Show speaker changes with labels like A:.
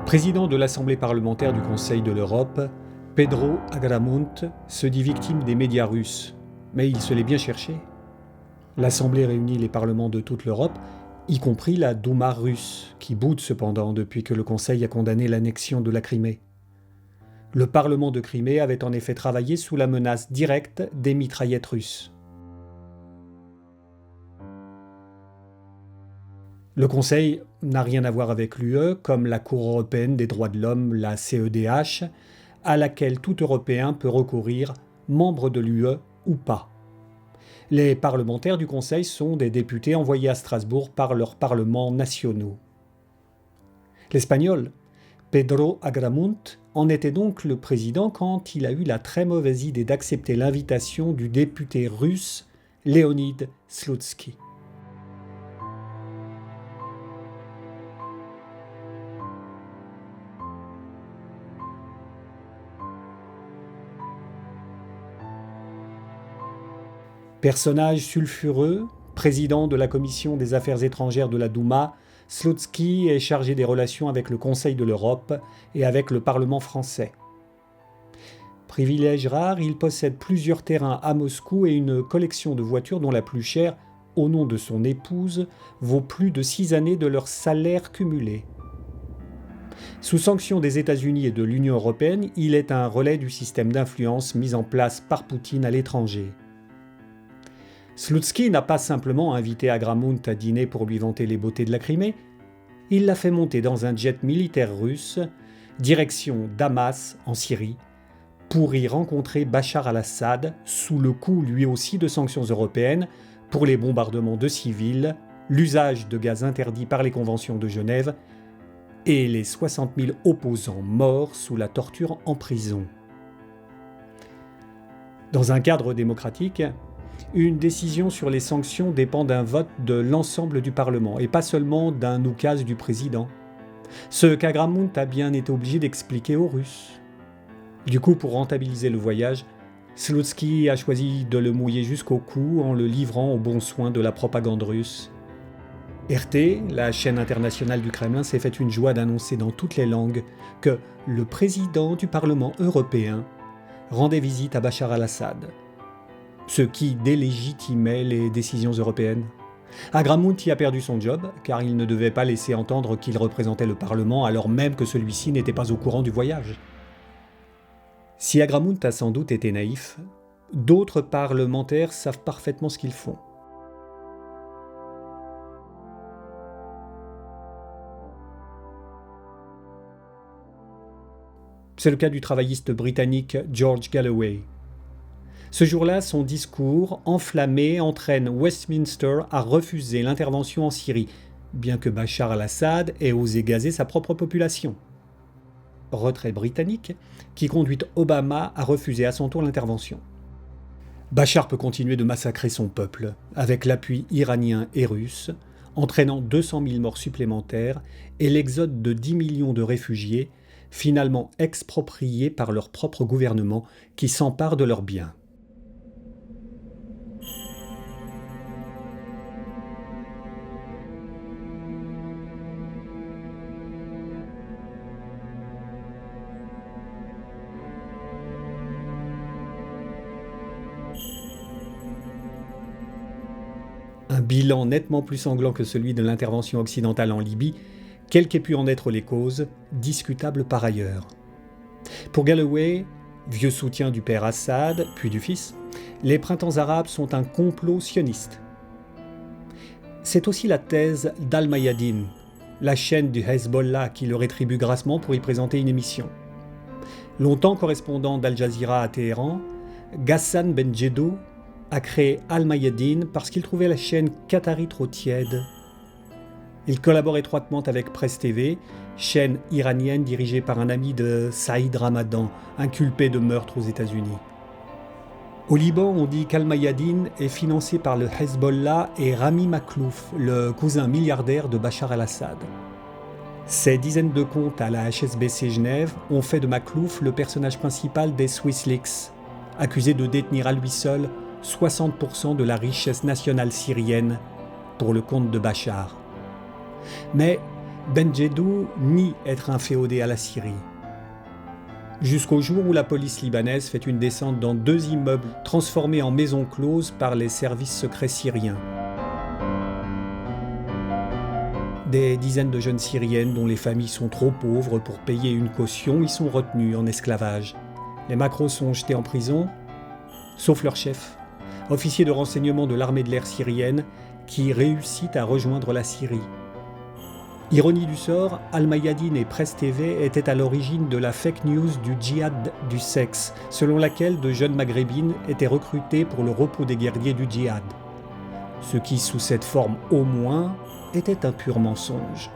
A: Président de l'Assemblée parlementaire du Conseil de l'Europe, Pedro Agramunt se dit victime des médias russes. Mais il se l'est bien cherché. L'Assemblée réunit les parlements de toute l'Europe, y compris la Douma russe, qui boude cependant depuis que le Conseil a condamné l'annexion de la Crimée. Le Parlement de Crimée avait en effet travaillé sous la menace directe des mitraillettes russes. Le Conseil n'a rien à voir avec l'UE, comme la Cour européenne des droits de l'homme, la CEDH, à laquelle tout Européen peut recourir, membre de l'UE ou pas. Les parlementaires du Conseil sont des députés envoyés à Strasbourg par leurs parlements nationaux. L'Espagnol, Pedro Agramunt, en était donc le président quand il a eu la très mauvaise idée d'accepter l'invitation du député russe Leonid Slutsky. Personnage sulfureux, président de la Commission des Affaires étrangères de la Douma, Slutsky est chargé des relations avec le Conseil de l'Europe et avec le Parlement français. Privilège rare, il possède plusieurs terrains à Moscou et une collection de voitures dont la plus chère, au nom de son épouse, vaut plus de 6 années de leur salaire cumulé. Sous sanction des États-Unis et de l'Union européenne, il est un relais du système d'influence mis en place par Poutine à l'étranger. Slutsky n'a pas simplement invité Agramunt à dîner pour lui vanter les beautés de la Crimée, il l'a fait monter dans un jet militaire russe, direction Damas, en Syrie, pour y rencontrer Bachar al-Assad, sous le coup lui aussi de sanctions européennes, pour les bombardements de civils, l'usage de gaz interdit par les conventions de Genève et les 60 000 opposants morts sous la torture en prison. Dans un cadre démocratique, une décision sur les sanctions dépend d'un vote de l'ensemble du Parlement et pas seulement d'un oukase du président. Ce qu'Agramunt a bien été obligé d'expliquer aux Russes. Du coup, pour rentabiliser le voyage, Slutsky a choisi de le mouiller jusqu'au cou en le livrant aux bons soins de la propagande russe. RT, la chaîne internationale du Kremlin, s'est fait une joie d'annoncer dans toutes les langues que le président du Parlement européen rendait visite à Bachar al-Assad, ce qui délégitimait les décisions européennes. Agramunt y a perdu son job, car il ne devait pas laisser entendre qu'il représentait le Parlement alors même que celui-ci n'était pas au courant du voyage. Si Agramunt a sans doute été naïf, d'autres parlementaires savent parfaitement ce qu'ils font. C'est le cas du travailliste britannique George Galloway. Ce jour-là, son discours, enflammé, entraîne Westminster à refuser l'intervention en Syrie, bien que Bachar al-Assad ait osé gazer sa propre population. Retrait britannique qui conduit Obama à refuser à son tour l'intervention. Bachar peut continuer de massacrer son peuple, avec l'appui iranien et russe, entraînant 200 000 morts supplémentaires et l'exode de 10 millions de réfugiés, finalement expropriés par leur propre gouvernement qui s'empare de leurs biens. Un bilan nettement plus sanglant que celui de l'intervention occidentale en Libye, quelles qu'aient pu en être les causes, discutable par ailleurs. Pour Galloway, vieux soutien du père Assad, puis du fils, les printemps arabes sont un complot sioniste. C'est aussi la thèse d'Al-Mayadeen, la chaîne du Hezbollah qui le rétribue grassement pour y présenter une émission. Longtemps correspondant d'Al Jazeera à Téhéran, Ghassan Benjedou a créé Al-Mayadeen parce qu'il trouvait la chaîne qatari trop tiède. Il collabore étroitement avec Presse TV, chaîne iranienne dirigée par un ami de Saïd Ramadan, inculpé de meurtre aux États-Unis. Au Liban, on dit qu'Al-Mayadeen est financé par le Hezbollah et Rami Makhlouf, le cousin milliardaire de Bachar al-Assad. Ces dizaines de comptes à la HSBC Genève ont fait de Makhlouf le personnage principal des Swiss Leaks, accusé de détenir à lui seul 60% de la richesse nationale syrienne pour le compte de Bachar. Mais Benjedou nie être inféodé à la Syrie. Jusqu'au jour où la police libanaise fait une descente dans 2 immeubles transformés en maisons closes par les services secrets syriens. Des dizaines de jeunes syriennes dont les familles sont trop pauvres pour payer une caution y sont retenues en esclavage. Les macros sont jetés en prison, sauf leur chef, officier de renseignement de l'armée de l'air syrienne, qui réussit à rejoindre la Syrie. Ironie du sort, Al-Mayadeen et Presse TV étaient à l'origine de la fake news du djihad du sexe, selon laquelle de jeunes maghrébines étaient recrutées pour le repos des guerriers du djihad. Ce qui, sous cette forme au moins, était un pur mensonge.